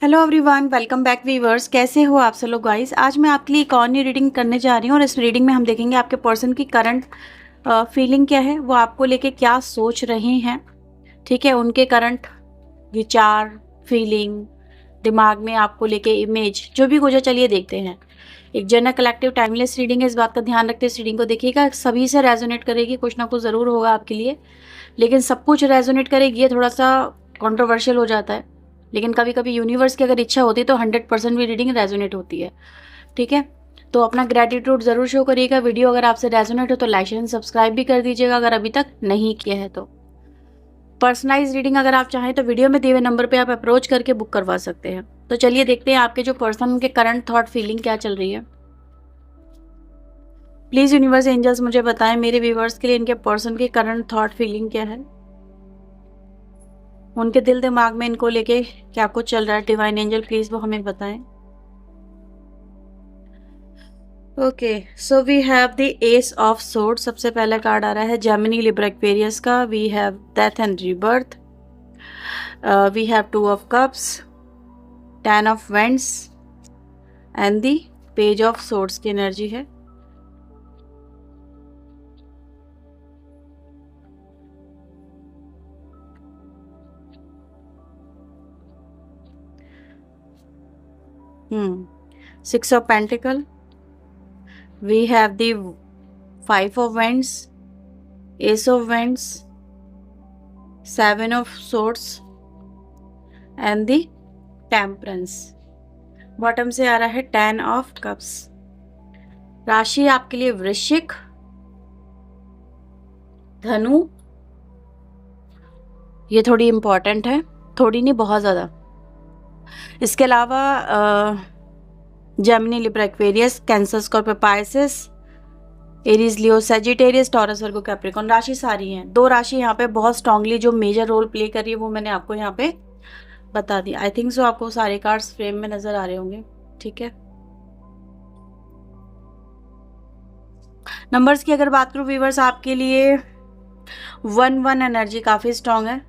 Hello everyone, welcome back viewers. कैसे हो आप सब लोग गाइस। आज मैं आपके लिए एक और नई रीडिंग करने जा रही हूँ और इस रीडिंग में हम देखेंगे आपके पर्सन की करंट फीलिंग क्या है, वो आपको लेके क्या सोच रहे हैं। ठीक है, उनके करंट विचार, फीलिंग, दिमाग में आपको लेके इमेज जो भी कुछ है, चलिए देखते हैं। एक जनरल कलेक्टिव टाइमलेस रीडिंग है, इस बात का ध्यान रखते इस रीडिंग को देखिएगा। सभी से रेजोनेट करेगी, कुछ ना कुछ ज़रूर होगा आपके लिए, लेकिन सब कुछ रेजोनेट करेगी ये थोड़ा सा कंट्रोवर्शियल हो जाता है। लेकिन कभी कभी यूनिवर्स की अगर इच्छा होती है तो 100% भी रीडिंग रेजोनेट होती है। ठीक है, तो अपना ग्रेटिट्यूड ज़रूर शो करिएगा। वीडियो अगर आपसे रेजोनेट हो तो लाइक एंड सब्सक्राइब भी कर दीजिएगा अगर अभी तक नहीं किया है तो। पर्सनलाइज रीडिंग अगर आप चाहें तो वीडियो में दिए हुए नंबर पे आप अप्रोच करके बुक करवा सकते हैं। तो चलिए देखते हैं आपके जो पर्सन के करंट थॉट फीलिंग क्या चल रही है। प्लीज़ यूनिवर्स एंजल्स मुझे बताएं मेरे व्यूवर्स के लिए इनके पर्सन की करंट थॉट फीलिंग क्या है, उनके दिल दिमाग में इनको लेके क्या कुछ चल रहा है। डिवाइन एंजल प्लीज वो हमें बताएं। Okay, so we have the ace of sword. सबसे पहला कार्ड आ रहा है जेमिनी लिब्रा एक्वेरियस का। We have death and rebirth. We have two of cups, 10 of wands and the page of swords की एनर्जी है। Six of pentacle, we have the 5 of wands, ace of wands, 7 of swords and the temperance. Bottom से आ रहा है 10 of cups. राशि आपके लिए वृश्चिक, धनु, ये थोड़ी इंपॉर्टेंट है, थोड़ी नहीं बहुत ज़्यादा। इसके अलावा Gemini Libra Aquarius, cancer Scorpio Pisces, Aries Leo Sagittarius, Taurus Virgo Capricorn. राशि सारी हैं, 2 राशि यहाँ पे बहुत स्ट्रांगली जो मेजर रोल प्ले कर रही है वो मैंने आपको यहाँ पे बता दिया। आई थिंक सो आपको सारे कार्ड्स फ्रेम में नजर आ रहे होंगे। ठीक है, नंबर्स की अगर बात करूँ व्यूवर्स, आपके लिए 1-1 एनर्जी काफ़ी स्ट्रांग है।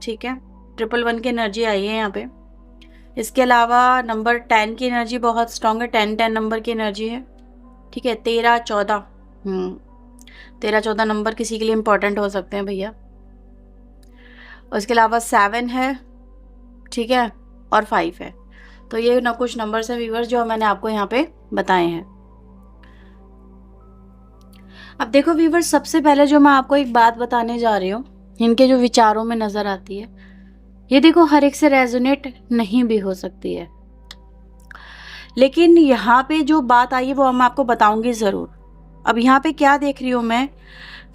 ठीक है, 1-1 की एनर्जी आई है यहाँ पे। इसके अलावा नंबर 10 की एनर्जी बहुत स्ट्रांग है, 10-10 नंबर की एनर्जी है। ठीक है, 13-14, 13-14 नंबर किसी के लिए इंपॉर्टेंट हो सकते हैं भैया। और इसके अलावा 7 है, ठीक है, और 5 है। तो ये ना कुछ नंबर्स हैं व्यूवर्स जो मैंने आपको यहाँ पे बताए हैं। अब देखो व्यूवर्स, सबसे पहले जो मैं आपको एक बात बताने जा रही हूँ, इनके जो विचारों में नजर आती है, ये देखो हर एक से रेजोनेट नहीं भी हो सकती है, लेकिन यहाँ पे जो बात आई है वो मैं आपको बताऊंगी ज़रूर। अब यहाँ पे क्या देख रही हूँ मैं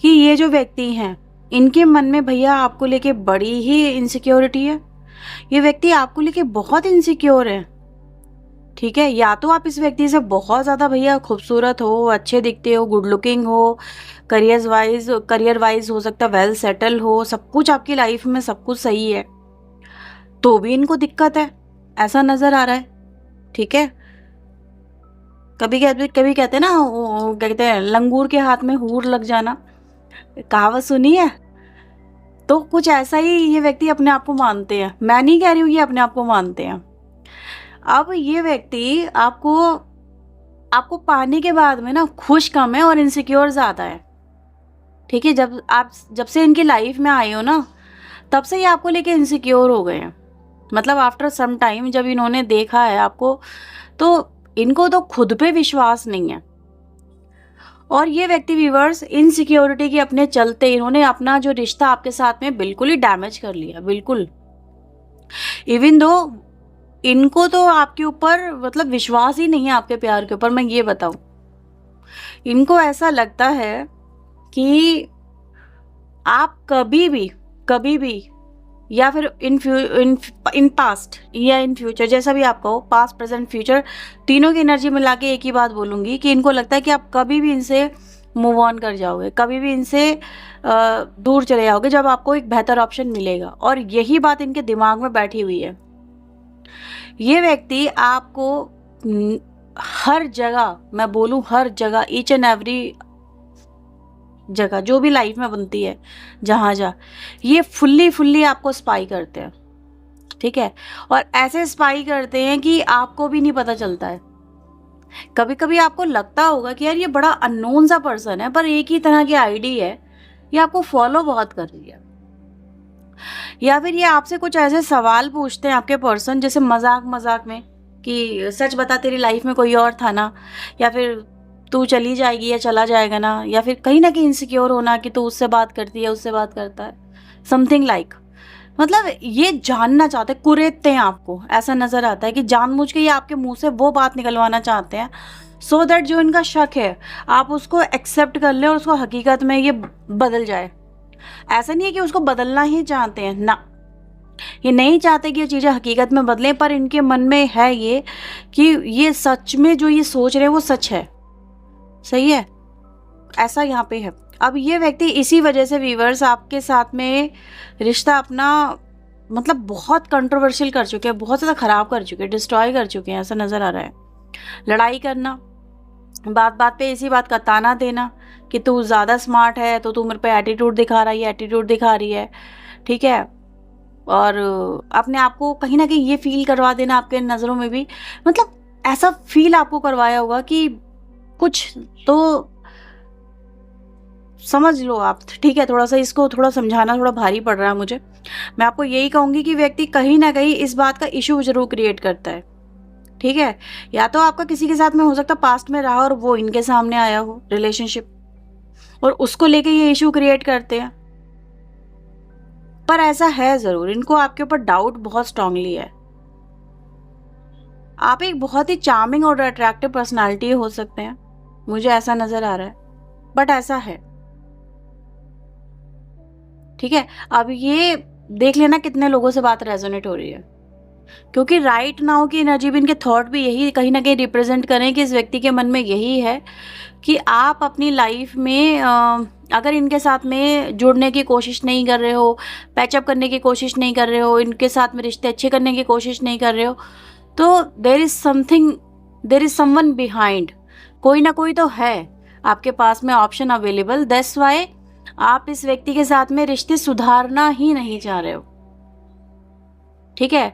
कि ये जो व्यक्ति हैं इनके मन में भैया आपको लेके बड़ी ही इनसिक्योरिटी है। ये व्यक्ति आपको लेके बहुत इनसिक्योर है। ठीक है, या तो आप इस व्यक्ति से बहुत ज़्यादा भैया खूबसूरत हो, अच्छे दिखते हो, गुड लुकिंग हो, करियर वाइज हो सकता है वेल सेटल हो, सब कुछ आपकी लाइफ में सब कुछ सही है, तो भी इनको दिक्कत है, ऐसा नज़र आ रहा है। ठीक है, कभी कहते हैं ना, क्या कहते हैं, लंगूर के हाथ में हूर लग जाना, कहावत सुनी है। तो कुछ ऐसा ही ये व्यक्ति अपने आप को मानते हैं। मैं नहीं कह रही हूँ ये अपने आप को मानते हैं। अब ये व्यक्ति आपको पाने के बाद में ना खुश कम है और इनसिक्योर ज़्यादा है। ठीक है, जब से इनकी लाइफ में आए हो ना, तब से ये आपको लेके इनसिक्योर हो गए हैं। मतलब आफ्टर सम टाइम जब इन्होंने देखा है आपको, तो इनको तो खुद पे विश्वास नहीं है। और ये व्यक्ति व्यूअर्स इनसिक्योरिटी के अपने चलते इन्होंने अपना जो रिश्ता आपके साथ में बिल्कुल ही डैमेज कर लिया, बिल्कुल। इवन दो इनको तो आपके ऊपर मतलब विश्वास ही नहीं है, आपके प्यार के ऊपर। मैं ये बताऊं, इनको ऐसा लगता है कि आप कभी भी या फिर इन पास्ट या इन फ्यूचर, जैसा भी आप कहो, पास्ट प्रेजेंट फ्यूचर, तीनों की एनर्जी मिला के एक ही बात बोलूँगी कि इनको लगता है कि आप कभी भी इनसे मूव ऑन कर जाओगे, कभी भी इनसे दूर चले जाओगे जब आपको एक बेहतर ऑप्शन मिलेगा। और यही बात इनके दिमाग में बैठी हुई है। ये व्यक्ति आपको हर जगह, मैं बोलूँ हर जगह, ईच एंड एवरी जगह जो भी लाइफ में बनती है, जहाँ ये फुल्ली आपको स्पाई करते हैं। ठीक है, और ऐसे स्पाई करते हैं कि आपको भी नहीं पता चलता है। कभी कभी आपको लगता होगा कि यार ये बड़ा अननोन सा पर्सन है, पर एक ही तरह की आईडी है, ये आपको फॉलो बहुत कर रही है। या फिर ये आपसे कुछ ऐसे सवाल पूछते हैं आपके पर्सन, जैसे मजाक मजाक में कि सच बता तेरी लाइफ में कोई और था ना, या फिर तू चली जाएगी या चला जाएगा ना, या फिर कहीं ना कहीं इनसिक्योर होना कि तू उससे बात करती है उससे बात करता है, समथिंग लाइक। मतलब ये जानना चाहते हैं, कुरेदते हैं आपको, ऐसा नजर आता है कि जानबूझ के ये आपके मुंह से वो बात निकलवाना चाहते हैं सो दैट जो इनका शक है आप उसको एक्सेप्ट कर ले और उसको हकीकत में ये बदल जाए। ऐसा नहीं है कि उसको बदलना ही चाहते हैं ना, ये नहीं चाहते कि ये चीज़ें हकीकत में बदलें, पर इनके मन में है ये कि ये सच में जो ये सोच रहे हैं वो सच है। सही है, ऐसा यहाँ पे है। अब ये व्यक्ति इसी वजह से व्यूअर्स आपके साथ में रिश्ता अपना मतलब बहुत कंट्रोवर्शियल कर चुके हैं, बहुत ज़्यादा ख़राब कर चुके हैं, डिस्ट्रॉय कर चुके हैं, ऐसा नज़र आ रहा है। लड़ाई करना, बात बात पे इसी बात का ताना देना कि तू ज़्यादा स्मार्ट है तो तू मेरे पे एटीट्यूड दिखा रही है, एटीट्यूड दिखा रही है, ठीक है। और अपने आप को कहीं ना कहीं ये फील करवा देना आपके नज़रों में भी, मतलब ऐसा फील आपको करवाया होगा कि कुछ तो समझ लो आप, ठीक है। थोड़ा सा इसको थोड़ा समझाना थोड़ा भारी पड़ रहा है मुझे। मैं आपको यही कहूँगी कि व्यक्ति कहीं ना कहीं इस बात का इशू जरूर क्रिएट करता है, ठीक है। या तो आपका किसी के साथ में हो सकता है पास्ट में रहा और वो इनके सामने आया हो रिलेशनशिप, और उसको लेके ये इशू क्रिएट करते हैं। पर ऐसा है जरूर, इनको आपके ऊपर डाउट बहुत स्ट्रांगली है। आप एक बहुत ही चार्मिंग और अट्रैक्टिव पर्सनालिटी हो सकते हैं, मुझे ऐसा नजर आ रहा है, बट ऐसा है, ठीक है। अब ये देख लेना कितने लोगों से बात रेजोनेट हो रही है, क्योंकि राइट नाउ की एनर्जी भी, इनके थॉट भी यही कहीं ना कहीं रिप्रेजेंट करें कि इस व्यक्ति के मन में यही है कि आप अपनी लाइफ में अगर इनके साथ में जुड़ने की कोशिश नहीं कर रहे हो, पैचअप करने की कोशिश नहीं कर रहे हो, इनके साथ में रिश्ते अच्छे करने की कोशिश नहीं कर रहे हो, तो देर इज समवन बिहाइंड, कोई ना कोई तो है आपके पास में ऑप्शन अवेलेबल। दैट्स वाई आप इस व्यक्ति के साथ में रिश्ते सुधारना ही नहीं चाह रहे हो, ठीक है।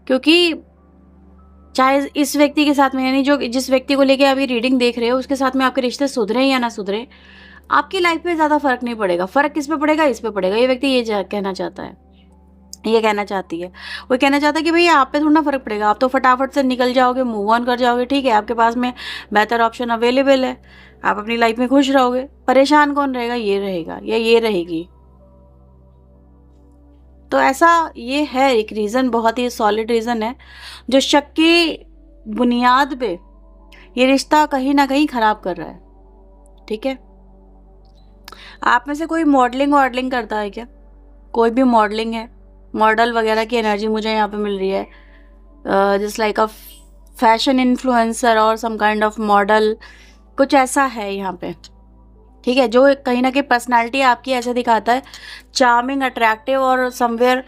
क्योंकि चाहे इस व्यक्ति के साथ में, यानी जो जिस व्यक्ति को लेके अभी रीडिंग देख रहे हो, उसके साथ में आपके रिश्ते सुधरे या ना सुधरे, आपकी लाइफ में ज़्यादा फर्क नहीं पड़ेगा। फर्क किस पे पड़ेगा? इस पे पड़ेगा। ये व्यक्ति ये कहना चाहता है, ये कहना चाहती है, वो कहना चाहता है कि भैया आप पे थोड़ा फर्क पड़ेगा, आप तो फटाफट से निकल जाओगे, मूव ऑन कर जाओगे, ठीक है। आपके पास में बेहतर ऑप्शन अवेलेबल है, आप अपनी लाइफ में खुश रहोगे, परेशान कौन रहेगा? ये रहेगा या ये रहेगी। तो ऐसा ये है एक रीज़न, बहुत ही सॉलिड रीज़न है जो शक की बुनियाद पे ये रिश्ता कहीं ना कहीं खराब कर रहा है, ठीक है। आप में से कोई मॉडलिंग करता है क्या? कोई भी मॉडलिंग है, मॉडल वगैरह की एनर्जी मुझे यहाँ पे मिल रही है, just like a fashion influencer और सम काइंड ऑफ मॉडल, कुछ ऐसा है यहाँ पे, ठीक है। जो कहीं ना कहीं पर्सनालिटी आपकी ऐसे दिखाता है, चार्मिंग, अट्रैक्टिव और समवेयर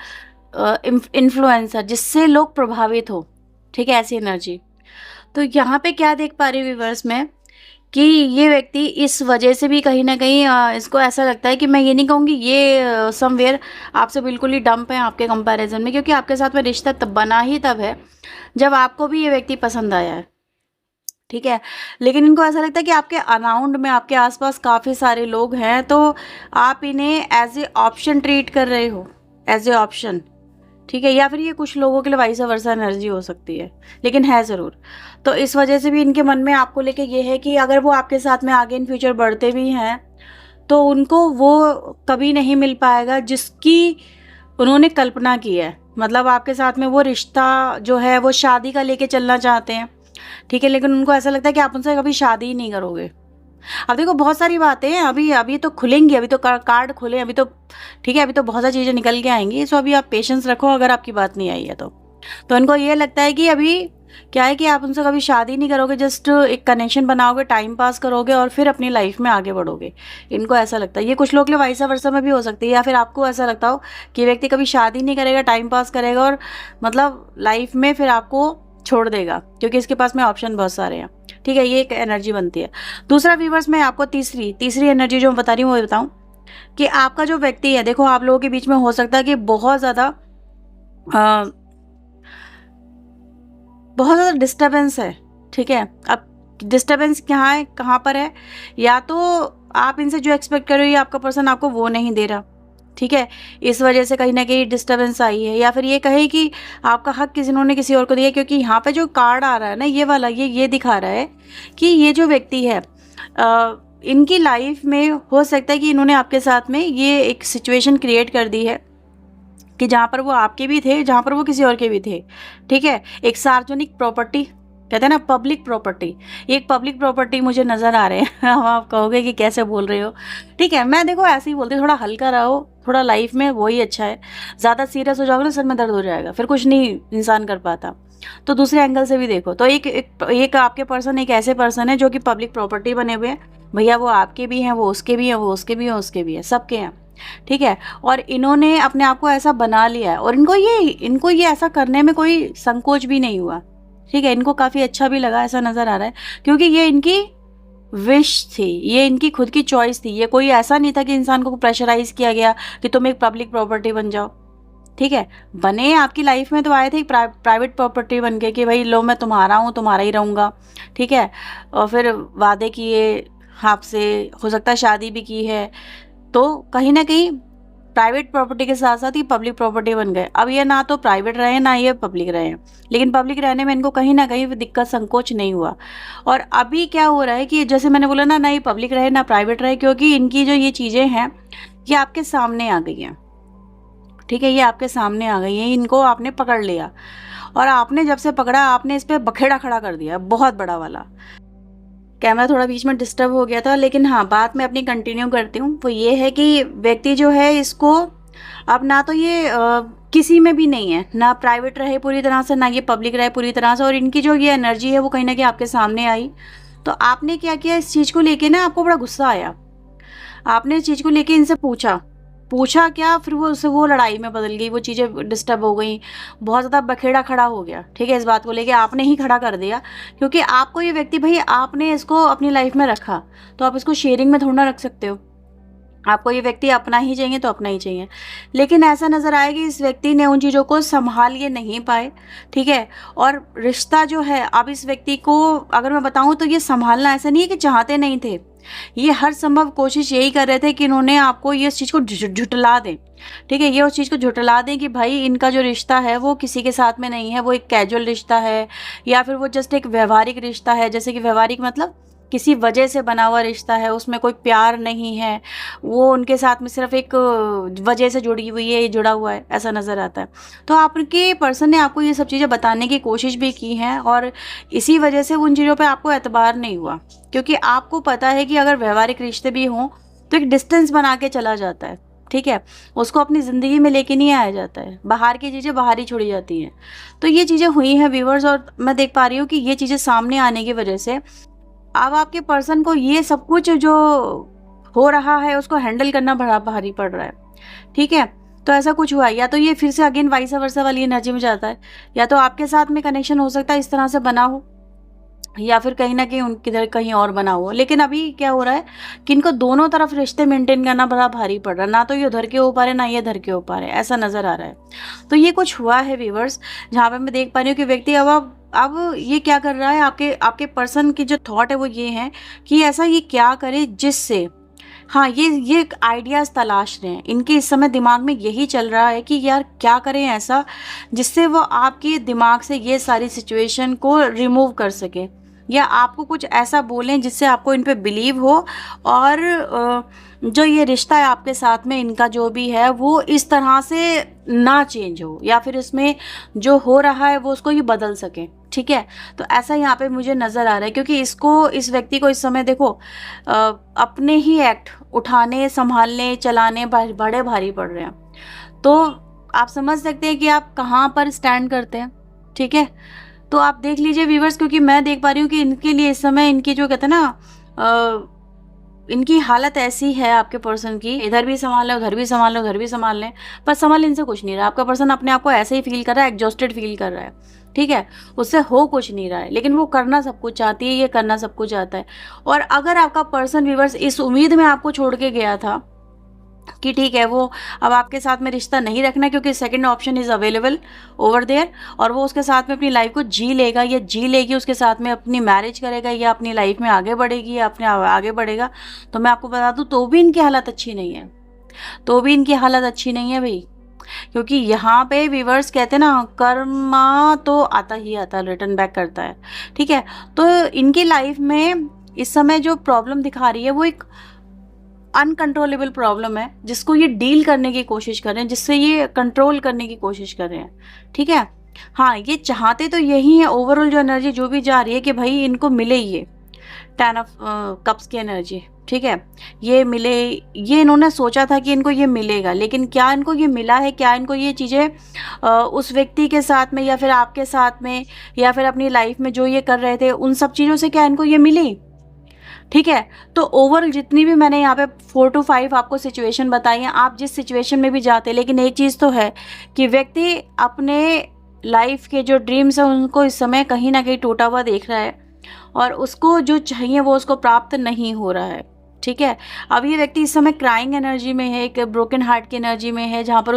इन्फ्लुएंसर, जिससे लोग प्रभावित हो, ठीक है, ऐसी एनर्जी। तो यहाँ पे क्या देख पा रही हूँ व्यूअर्स में कि ये व्यक्ति इस वजह से भी कहीं ना कहीं इसको ऐसा लगता है कि मैं ये नहीं कहूँगी ये समवेयर आपसे बिल्कुल ही डंप है आपके कंपैरिजन में, क्योंकि आपके साथ में रिश्ता तब बना ही तब है जब आपको भी ये व्यक्ति पसंद आया है, ठीक है। लेकिन इनको ऐसा लगता है कि आपके अराउंड में, आपके आसपास काफ़ी सारे लोग हैं, तो आप इन्हें एज ए ऑप्शन ट्रीट कर रहे हो, एज ए ऑप्शन, ठीक है। या फिर ये कुछ लोगों के लिए वाइस वर्सा एनर्जी हो सकती है, लेकिन है ज़रूर। तो इस वजह से भी इनके मन में आपको लेके ये है कि अगर वो आपके साथ में आगे इन फ्यूचर बढ़ते भी हैं तो उनको वो कभी नहीं मिल पाएगा जिसकी उन्होंने कल्पना की है। मतलब आपके साथ में वो रिश्ता जो है वो शादी का लेके चलना चाहते हैं, ठीक है। लेकिन उनको ऐसा लगता है कि आप उनसे कभी शादी ही नहीं करोगे। अब देखो बहुत सारी बातें हैं, अभी तो खुलेंगी, अभी तो कार्ड खुले, अभी तो ठीक है, अभी तो बहुत सारी चीज़ें निकल के आएंगी। सो अभी आप पेशेंस रखो, अगर आपकी बात नहीं आई है तो इनको ये लगता है कि अभी क्या है कि आप उनसे कभी शादी नहीं करोगे, जस्ट एक कनेक्शन बनाओगे, टाइम पास करोगे और फिर अपनी लाइफ में आगे बढ़ोगे। इनको ऐसा लगता है। ये कुछ लोग के लिए वाइस वर्सा में भी हो सकती है, या फिर आपको ऐसा लगता हो कि व्यक्ति कभी शादी नहीं करेगा, टाइम पास करेगा और मतलब लाइफ में फिर आपको छोड़ देगा, क्योंकि इसके पास में ऑप्शन बहुत सारे हैं, ठीक है। ये एक एनर्जी बनती है। दूसरा व्यूअर्स, मैं आपको तीसरी एनर्जी जो मैं बता रही हूँ वो बताऊँ कि आपका जो व्यक्ति है, देखो आप लोगों के बीच में हो सकता है कि बहुत ज़्यादा बहुत ज़्यादा डिस्टर्बेंस है, ठीक है। अब डिस्टर्बेंस कहाँ है, कहाँ पर है, या तो आप इनसे जो एक्सपेक्ट कर रहे हो ये आपका पर्सन आपको वो नहीं दे रहा, ठीक है, इस वजह से कहीं ना कहीं डिस्टर्बेंस आई है, या फिर ये कहे कि आपका हक किसी ने किसी और को दिया, क्योंकि यहाँ पे जो कार्ड आ रहा है ना, ये वाला ये दिखा रहा है कि ये जो व्यक्ति है इनकी लाइफ में हो सकता है कि इन्होंने आपके साथ में ये एक सिचुएशन क्रिएट कर दी है कि जहाँ पर वो आपके भी थे, जहाँ पर वो किसी और के भी थे, ठीक है। एक सार्वजनिक प्रॉपर्टी, कहते हैं ना पब्लिक प्रॉपर्टी, ये एक पब्लिक प्रॉपर्टी मुझे नज़र आ रहे हैं। हम आप कहोगे कि कैसे बोल रहे हो, ठीक है, मैं देखो ऐसे ही बोलती हूँ, थोड़ा हल्का रहो, थोड़ा लाइफ में वही अच्छा है। ज़्यादा सीरियस हो जाओगे ना, सर में दर्द हो जाएगा, फिर कुछ नहीं इंसान कर पाता। तो दूसरे एंगल से भी देखो, तो एक आपके पर्सन एक ऐसे पर्सन है जो कि पब्लिक प्रॉपर्टी बने हुए हैं, भैया वो आपके भी हैं, वो उसके भी हैं, वो उसके भी हैं, उसके भी हैं, सबके हैं, ठीक है। और इन्होंने अपने आप को ऐसा बना लिया है, और इनको ये ऐसा करने में कोई संकोच भी नहीं हुआ, ठीक है। इनको काफ़ी अच्छा भी लगा, ऐसा नज़र आ रहा है, क्योंकि ये इनकी विश थी, ये इनकी खुद की चॉइस थी। ये कोई ऐसा नहीं था कि इंसान को प्रेशराइज किया गया कि तुम एक पब्लिक प्रॉपर्टी बन जाओ, ठीक है। बने आपकी लाइफ में तो आए थे प्राइवेट प्रॉपर्टी बन के कि भाई लो मैं तुम्हारा हूँ, तुम्हारा ही रहूँगा, ठीक है। और फिर वादे किए आपसे, हो सकता है शादी भी की है, तो कहीं ना कहीं प्राइवेट प्रॉपर्टी के साथ साथ ही पब्लिक प्रॉपर्टी बन गए। अब ये ना तो प्राइवेट रहे ना ये पब्लिक रहे, लेकिन पब्लिक रहने में इनको कहीं ना कहीं दिक्कत संकोच नहीं हुआ। और अभी क्या हो रहा है कि जैसे मैंने बोला ना ये पब्लिक रहे ना प्राइवेट रहे, क्योंकि इनकी जो ये चीज़ें हैं ये आपके सामने आ गई हैं, ठीक है, ये आपके सामने आ गई हैं, इनको आपने पकड़ लिया, और आपने जब से पकड़ा आपने इस पर बखेड़ा खड़ा कर दिया बहुत बड़ा वाला। कैमरा थोड़ा बीच में डिस्टर्ब हो गया था, लेकिन हाँ बात मैं अपनी कंटिन्यू करती हूँ। वो ये है कि व्यक्ति जो है इसको अब ना तो ये किसी में भी नहीं है, ना प्राइवेट रहे पूरी तरह से, ना ये पब्लिक रहे पूरी तरह से, और इनकी जो ये एनर्जी है वो कहीं ना कहीं आपके सामने आई। तो आपने क्या किया, इस चीज़ को लेके ना आपको बड़ा गुस्सा आया, आपने इस चीज़ को लेके इनसे पूछा क्या, फिर वो लड़ाई में बदल गई, वो चीज़ें डिस्टर्ब हो गई, बहुत ज़्यादा बखेड़ा खड़ा हो गया, ठीक है। इस बात को लेके आपने ही खड़ा कर दिया, क्योंकि आपको ये व्यक्ति भाई आपने इसको अपनी लाइफ में रखा, तो आप इसको शेयरिंग में थोड़ा ना रख सकते हो। आपको ये व्यक्ति अपना ही चाहिए तो अपना ही चाहिए, लेकिन ऐसा नज़र आया कि इस व्यक्ति ने उन चीज़ों को संभाल ये नहीं पाए, ठीक है। और रिश्ता जो है अब इस व्यक्ति को अगर मैं बताऊं तो ये संभालना ऐसा नहीं है कि चाहते नहीं थे, ये हर संभव कोशिश यही कर रहे थे कि इन्होंने आपको ये इस चीज़ को झुटला दें, ठीक है, ये उस चीज़ को झुटला दें कि भाई इनका जो रिश्ता है वो किसी के साथ में नहीं है, वो एक कैजुअल रिश्ता है, या फिर वो जस्ट एक व्यवहारिक रिश्ता है। जैसे कि व्यवहारिक मतलब किसी वजह से बना हुआ रिश्ता है, उसमें कोई प्यार नहीं है, वो उनके साथ में सिर्फ एक वजह से जुड़ी हुई है, जुड़ा हुआ है, ऐसा नज़र आता है। तो आपके पर्सन ने आपको ये सब चीज़ें बताने की कोशिश भी की हैं, और इसी वजह से उन चीज़ों पे आपको एतबार नहीं हुआ, क्योंकि आपको पता है कि अगर व्यवहारिक रिश्ते भी हों तो एक डिस्टेंस बना के चला जाता है, ठीक है, उसको अपनी ज़िंदगी में लेके नहीं आया जाता है, बाहर की चीज़ें बाहर ही छोड़ी जाती हैं। तो ये चीज़ें हुई हैं व्यूवर्स, और मैं देख पा रही हूँ कि ये चीज़ें सामने आने की वजह से अब आपके पर्सन को ये सब कुछ जो हो रहा है उसको हैंडल करना बड़ा भारी पड़ रहा है, ठीक है। तो ऐसा कुछ हुआ, या तो ये फिर से अगेन वाइस वर्सा वाली एनर्जी में जाता है, या तो आपके साथ में कनेक्शन हो सकता है इस तरह से बना हो, या फिर कहीं ना कहीं उनकी कहीं और बना हो। लेकिन अभी क्या हो रहा है कि इनको दोनों तरफ रिश्ते मेंटेन करना बड़ा भारी पड़ रहा है, ना तो ये उधर के हो पा रहे ना ये इधर के हो पा रहे, ऐसा नज़र आ रहा है। तो ये कुछ हुआ है व्यूवर्स, जहाँ पे मैं देख पा रही हूँ कि व्यक्ति अब ये क्या कर रहा है, आपके पर्सन की जो थॉट है वो ये है कि ऐसा ये क्या करे जिससे, हाँ ये आइडियाज़ तलाश रहे हैं, इनके इस समय दिमाग में यही चल रहा है कि यार क्या करें ऐसा जिससे वो आपके दिमाग से ये सारी सिचुएशन को रिमूव कर सके, या आपको कुछ ऐसा बोलें जिससे आपको इन पे बिलीव हो, और जो ये रिश्ता है आपके साथ में इनका जो भी है वो इस तरह से ना चेंज हो, या फिर इसमें जो हो रहा है वो उसको ये बदल सके, ठीक है। तो ऐसा यहाँ पे मुझे नज़र आ रहा है, क्योंकि इस व्यक्ति को इस समय देखो अपने ही एक्ट उठाने संभालने चलाने बड़े भारी पड़ रहे हैं। तो आप समझ सकते हैं कि आप कहाँ पर स्टैंड करते हैं, ठीक है। तो आप देख लीजिए व्यूवर्स, क्योंकि मैं देख पा रही हूँ कि इनके लिए इस समय इनकी जो कहते हैं ना इनकी हालत ऐसी है आपके पर्सन की, इधर भी संभाल लें उधर भी संभाल लें उधर भी संभाल लें, पर संभाल इनसे कुछ नहीं रहा। आपका पर्सन अपने आप को ऐसे ही फील कर रहा है, एग्जॉस्टेड फील कर रहा है, ठीक है, उससे हो कुछ नहीं रहा है, लेकिन वो करना सब कुछ चाहती है, ये करना सब कुछ चाहता है। और अगर आपका पर्सन व्यूवर्स इस उम्मीद में आपको छोड़ के गया था कि ठीक है वो अब आपके साथ में रिश्ता नहीं रखना क्योंकि second option is available over there, और वो उसके साथ में अपनी लाइफ को जी लेगा या जी लेगी, उसके साथ में अपनी मैरिज करेगा या अपनी लाइफ में आगे बढ़ेगी या अपने आगे बढ़ेगा, तो मैं आपको बता दूं तो भी इनकी हालत अच्छी नहीं है, तो भी इनकी हालत अच्छी नहीं है भाई। क्योंकि यहाँ पे व्यूवर्स कहते हैं ना, कर्मा तो आता ही आता, रिटर्न बैक करता है। ठीक है, तो इनकी लाइफ में इस समय जो प्रॉब्लम दिखा रही है वो एक अनकंट्रोलेबल प्रॉब्लम है, जिसको ये डील करने की कोशिश कर रहे हैं, जिससे ये कंट्रोल करने की कोशिश कर रहे हैं। ठीक है, हाँ ये चाहते तो यही है, ओवरऑल जो एनर्जी जो भी जा रही है कि भाई इनको मिले ये 10 ऑफ कप्स की एनर्जी। ठीक है, ये मिले, ये इन्होंने सोचा था कि इनको ये मिलेगा, लेकिन क्या इनको ये मिला है? क्या इनको ये चीज़ें उस व्यक्ति के साथ में या फिर आपके साथ में या फिर अपनी लाइफ में जो ये कर रहे थे उन सब चीज़ों से क्या इनको ये मिली? ठीक है, तो ओवरऑल जितनी भी मैंने यहाँ पे 4 to 5 आपको सिचुएशन बताई हैं, आप जिस सिचुएशन में भी जाते हैं, लेकिन एक चीज़ तो है कि व्यक्ति अपने लाइफ के जो ड्रीम्स हैं उनको इस समय कहीं ना कहीं टूटा हुआ देख रहा है और उसको जो चाहिए वो उसको प्राप्त नहीं हो रहा है। ठीक है, अब ये व्यक्ति इस समय क्राइंग एनर्जी में है, एक ब्रोकन हार्ट की एनर्जी में है, जहाँ पर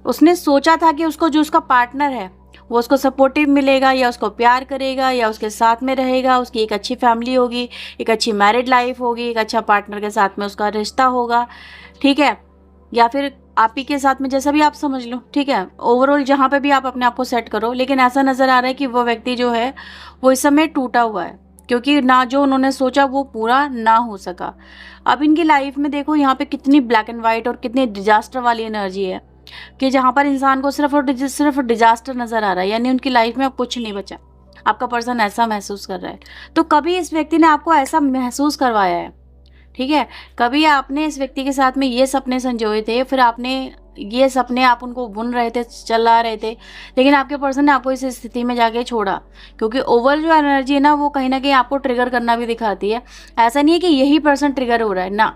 उसने सोचा था कि उसको जो उसका पार्टनर है वो उसको सपोर्टिव मिलेगा या उसको प्यार करेगा या उसके साथ में रहेगा, उसकी एक अच्छी फैमिली होगी, एक अच्छी मैरिड लाइफ होगी, एक अच्छा पार्टनर के साथ में उसका रिश्ता होगा। ठीक है, या फिर आप ही के साथ में, जैसा भी आप समझ लो। ठीक है, ओवरऑल जहाँ पे भी आप अपने आप को सेट करो, लेकिन ऐसा नज़र आ रहा है कि वो व्यक्ति जो है वो इस समय टूटा हुआ है, क्योंकि ना जो उन्होंने सोचा वो पूरा ना हो सका। अब इनकी लाइफ में देखो यहाँ पे कितनी ब्लैक एंड वाइट और कितनी डिजास्टर वाली एनर्जी है कि जहाँ पर इंसान को सिर्फ और सिर्फ डिजास्टर नजर आ रहा है, यानी उनकी लाइफ में अब कुछ नहीं बचा। आपका पर्सन ऐसा महसूस कर रहा है, तो कभी इस व्यक्ति ने आपको ऐसा महसूस करवाया है। ठीक है, कभी आपने इस व्यक्ति के साथ में ये सपने संजोए थे, फिर आपने ये सपने आप उनको बुन रहे थे, चला रहे थे, लेकिन आपके पर्सन ने आपको इस स्थिति में जाके छोड़ा, क्योंकि ओवर जो एनर्जी है ना वो कहीं ना कहीं आपको ट्रिगर करना भी दिखाती है। ऐसा नहीं है कि यही पर्सन ट्रिगर हो रहा है ना,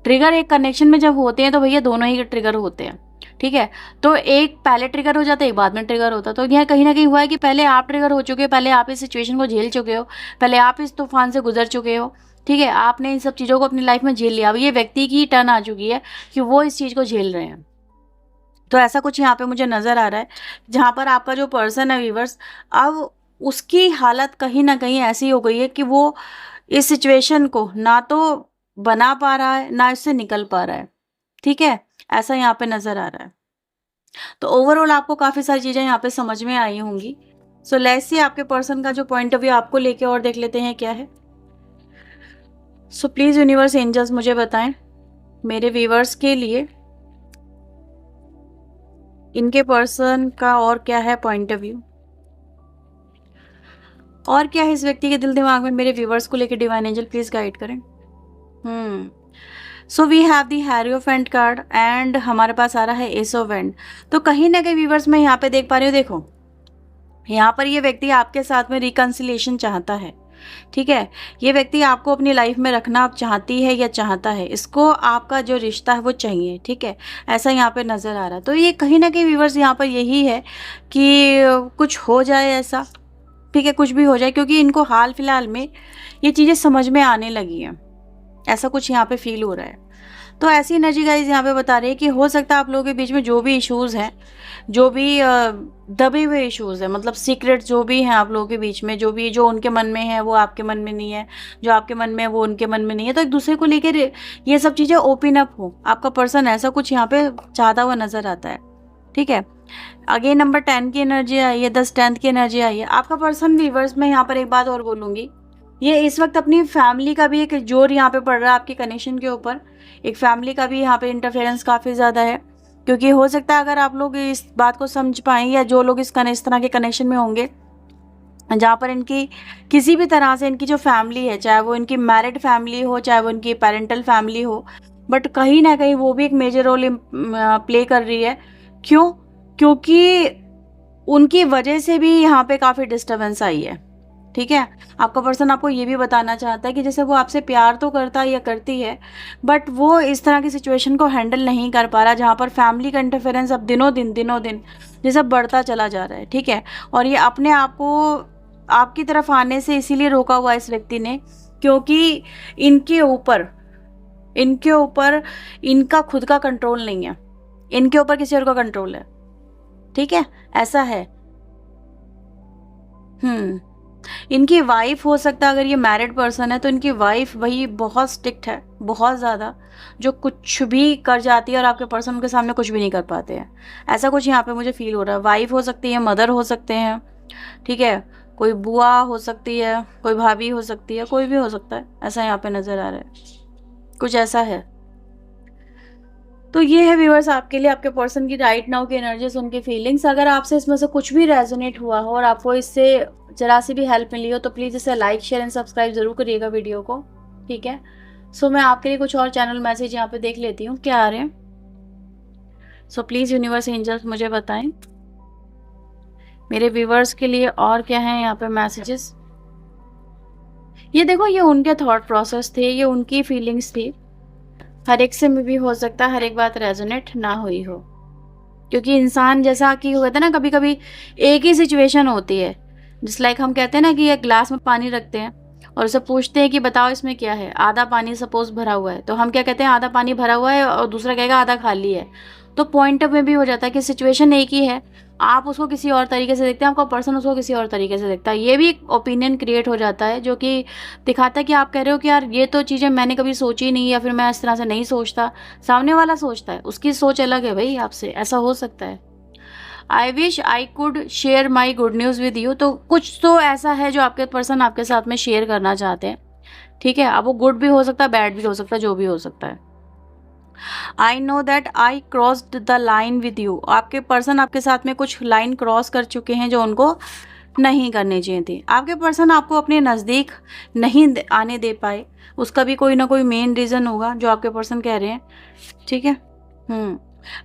ट्रिगर एक कनेक्शन में जब होते हैं तो भैया दोनों ही ट्रिगर होते हैं। ठीक है, तो एक पहले ट्रिगर हो जाता है, एक बाद में ट्रिगर होता है, तो यह कहीं ना कहीं हुआ है कि पहले आप ट्रिगर हो चुके हो, पहले आप इस सिचुएशन को झेल चुके हो, पहले आप इस तूफान से गुजर चुके हो। ठीक है, आपने इन सब चीज़ों को अपनी लाइफ में झेल लिया। अब ये व्यक्ति की टर्न आ चुकी है कि वो इस चीज़ को झेल रहे हैं। तो ऐसा कुछ यहाँ पे मुझे नज़र आ रहा है, जहाँ पर आपका जो पर्सन है व्यूअर्स, अब उसकी हालत कहीं ना कहीं ऐसी हो गई है कि वो इस सिचुएशन को ना तो बना पा रहा है ना इससे निकल पा रहा है। ठीक है, ऐसा यहाँ पे नज़र आ रहा है। तो ओवरऑल आपको काफ़ी सारी चीज़ें यहाँ पे समझ में आई होंगी। सो लेट्स सी आपके पर्सन का जो पॉइंट ऑफ व्यू आपको लेके और देख लेते हैं क्या है। सो प्लीज़ यूनिवर्स एंजल्स मुझे बताएं मेरे व्यूअर्स के लिए इनके पर्सन का और क्या है पॉइंट ऑफ व्यू, और क्या है इस व्यक्ति के दिल दिमाग में मेरे व्यूअर्स को लेके। डिवाइन एंजल प्लीज गाइड करें। So we have the hierophant card and हमारे पास आ रहा है एस ऑफ वैंड। तो कहीं ना कहीं व्यूअर्स मैं यहाँ पे देख पा रही हूँ, देखो यहाँ पर ये व्यक्ति आपके साथ में रिकन्सिलेशन चाहता है। ठीक है, ये व्यक्ति आपको अपनी लाइफ में रखना आप चाहती है या चाहता है, इसको आपका जो रिश्ता है वो चाहिए। ठीक है, ऐसा यहाँ पे नज़र आ रहा है। तो ये कहीं ना कहीं व्यूअर्स यहाँ पर यही है कि कुछ हो जाए ऐसा। ठीक है, कुछ भी हो जाए, क्योंकि इनको हाल फिलहाल में ये चीज़ें समझ में आने लगी हैं, ऐसा कुछ यहाँ पे फील हो रहा है। तो ऐसी एनर्जी गाइस यहाँ पे बता रही है कि हो सकता है आप लोगों के बीच में जो भी इश्यूज़ हैं, जो भी दबे हुए इश्यूज़ हैं, मतलब सीक्रेट जो भी हैं आप लोगों के बीच में, जो उनके मन में है वो आपके मन में नहीं है, जो आपके मन में है वो उनके मन में नहीं है, तो एक दूसरे को लेकर ये सब चीज़ें ओपन अप हो। आपका पर्सन ऐसा कुछ यहाँ पे चाहता हुआ नज़र आता है। ठीक है, अगेन नंबर 10 की एनर्जी आई है, 10 की एनर्जी आई है। आपका पर्सन व्यूअर्स, मैं यहाँ पर एक बात और बोलूँगी, ये इस वक्त अपनी फैमिली का भी एक जोर यहाँ पे पड़ रहा है आपके कनेक्शन के ऊपर। एक फैमिली का भी यहाँ पे इंटरफेरेंस काफ़ी ज़्यादा है, क्योंकि हो सकता है अगर आप लोग इस बात को समझ पाएँ या जो लोग इस तरह के कनेक्शन में होंगे जहाँ पर इनकी किसी भी तरह से इनकी जो फैमिली है, चाहे वो इनकी मैरिड फैमिली हो चाहे वो इनकी पेरेंटल फैमिली हो, बट कहीं ना कहीं वो भी एक मेजर रोल प्ले कर रही है। क्यों? क्योंकि उनकी वजह से भी यहाँ पे काफ़ी डिस्टर्बेंस आई है। ठीक है, आपका पर्सन आपको ये भी बताना चाहता है कि जैसे वो आपसे प्यार तो करता है या करती है, बट वो इस तरह की सिचुएशन को हैंडल नहीं कर पा रहा, जहाँ पर फैमिली का इंटरफेरेंस अब दिनों दिन जैसे बढ़ता चला जा रहा है। ठीक है, और ये अपने आप को आपकी तरफ आने से इसीलिए रोका हुआ इस व्यक्ति ने, क्योंकि इनके ऊपर इनके ऊपर इनका खुद का कंट्रोल नहीं है, इनके ऊपर किसी और का कंट्रोल है, ठीक है, ऐसा है। इनकी वाइफ हो सकता है, अगर ये मैरिड पर्सन है तो इनकी वाइफ भाई बहुत स्ट्रिक्ट है, बहुत ज़्यादा, जो कुछ भी कर जाती है और आपके पर्सन के सामने कुछ भी नहीं कर पाते हैं, ऐसा कुछ यहाँ पे मुझे फील हो रहा है। वाइफ हो सकती है, मदर हो सकते हैं, ठीक है, कोई बुआ हो सकती है, कोई भाभी हो सकती है, कोई भी हो सकता है, ऐसा यहाँ पे नज़र आ रहा है, कुछ ऐसा है। तो ये है व्यूअर्स आपके लिए आपके पर्सन की राइट नाउ की एनर्जीज, उनकी फीलिंग्स। अगर आपसे इसमें से कुछ भी रेजोनेट हुआ हो और आपको इससे जरा सी भी हेल्प मिली हो तो प्लीज़ इसे लाइक शेयर एंड सब्सक्राइब जरूर करिएगा वीडियो को, ठीक है। सो मैं आपके लिए कुछ और चैनल मैसेज यहाँ पे देख लेती हूँ क्या आ रहे हैं। सो प्लीज़ यूनिवर्स एंजल्स मुझे बताएं मेरे व्यूअर्स के लिए और क्या है यहाँ पे मैसेजेस। ये देखो, ये उनके थॉट प्रोसेस थे, ये उनकी फीलिंग्स थी। हर एक से में भी हो सकता है हर एक बात रेजोनेट ना हुई हो, क्योंकि इंसान जैसा कि होता है ना, कभी कभी एक ही सिचुएशन होती है, जिस लाइक हम कहते हैं ना कि एक ग्लास में पानी रखते हैं और उसे पूछते हैं कि बताओ इसमें क्या है, आधा पानी सपोज भरा हुआ है, तो हम क्या कहते हैं आधा पानी भरा हुआ है और दूसरा कहेगा आधा खाली है। तो पॉइंट में भी हो जाता है कि सिचुएशन एक ही है, आप उसको किसी और तरीके से देखते हैं, आपका पर्सन उसको किसी और तरीके से देखता है। ये भी एक ओपिनियन क्रिएट हो जाता है जो कि दिखाता है कि आप कह रहे हो कि यार ये तो चीज़ें मैंने कभी सोची नहीं, या फिर मैं इस तरह से नहीं सोचता, सामने वाला सोचता है, उसकी सोच अलग है भाई आपसे, ऐसा हो सकता है। I wish I could share my good news with you, तो कुछ तो ऐसा है जो आपके पर्सन आपके साथ में शेयर करना चाहते हैं, ठीक है। अब वो गुड भी हो सकता है, बैड भी हो सकता है, जो भी हो सकता है। I know that I crossed the line with you, आपके पर्सन आपके साथ में कुछ लाइन क्रॉस कर चुके हैं जो उनको नहीं करनी चाहिए थी। आपके पर्सन आपको अपने नज़दीक नहीं आने दे पाए, उसका भी कोई ना कोई मेन रीज़न होगा जो आपके पर्सन कह रहे हैं, ठीक है।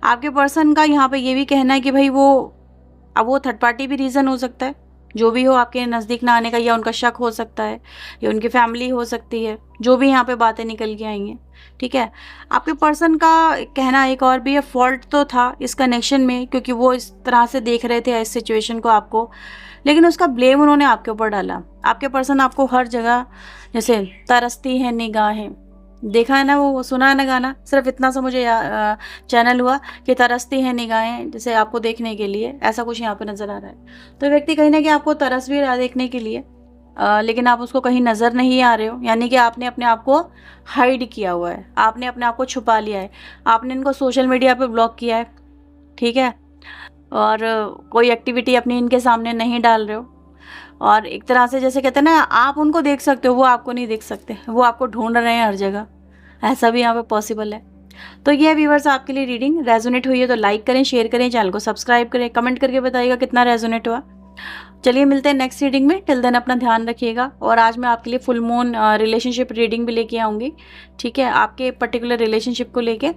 आपके पर्सन का यहाँ पे ये भी कहना है कि भाई वो थर्ड पार्टी भी रीज़न हो सकता है, जो भी हो आपके नज़दीक ना आने का, या उनका शक हो सकता है, या उनकी फैमिली हो सकती है, जो भी यहाँ पे बातें निकल के आई हैं, ठीक है। आपके पर्सन का कहना एक और भी है, फॉल्ट तो था इस कनेक्शन में, क्योंकि वो इस तरह से देख रहे थे इस सिचुएशन को आपको, लेकिन उसका ब्लेम उन्होंने आपके ऊपर डाला। आपके पर्सन आपको हर जगह जैसे तरसती है निगाहें, देखा है ना, वो सुना है ना गाना, सिर्फ इतना सा मुझे चैनल हुआ कि तरसती है निगाहें जैसे आपको देखने के लिए, ऐसा कुछ यहाँ पे नज़र आ रहा है। तो व्यक्ति कहीं ना कहीं आपको तरस भी रहा है देखने के लिए, लेकिन आप उसको कहीं नज़र नहीं आ रहे हो, यानी कि आपने अपने आप को हाइड किया हुआ है, आपने अपने आप को छुपा लिया है, आपने इनको सोशल मीडिया पे ब्लॉक किया है, ठीक है, और कोई एक्टिविटी अपनी इनके सामने नहीं डाल रहे हो, और एक तरह से जैसे कहते हैं ना, आप उनको देख सकते हो, वो आपको नहीं देख सकते, वो आपको ढूंढ रहे हैं हर जगह, ऐसा भी यहाँ पे पॉसिबल है। तो ये व्यूअर्स आपके लिए रीडिंग रेजोनेट हुई है तो लाइक करें, शेयर करें, चैनल को सब्सक्राइब करें, कमेंट करके बताइएगा कितना रेजोनेट हुआ। चलिए मिलते हैं नेक्स्ट रीडिंग में, टिल देन अपना ध्यान रखिएगा। और आज मैं आपके लिए फुल मून रिलेशनशिप रीडिंग भी लेके आऊँगी, ठीक है, आपके पर्टिकुलर रिलेशनशिप को लेके,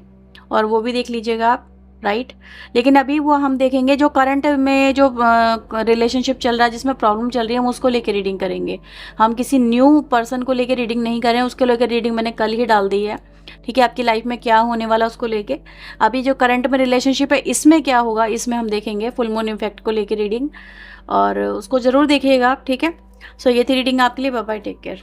और वो भी देख लीजिएगा आप, राइट। लेकिन अभी वो हम देखेंगे जो करंट में जो रिलेशनशिप चल रहा है, जिसमें प्रॉब्लम चल रही है, हम उसको लेके रीडिंग करेंगे। हम किसी न्यू पर्सन को लेके रीडिंग नहीं करें, उसके लेकर रीडिंग मैंने कल ही डाल दी है, ठीक है। आपकी लाइफ में क्या होने वाला उसको लेके, अभी जो करंट में रिलेशनशिप है इसमें क्या होगा, इसमें हम देखेंगे फुल मून इफेक्ट को लेके रीडिंग, और उसको ज़रूर देखिएगा आप, ठीक है। सो ये थी रीडिंग आपके लिए। Bye bye, take care.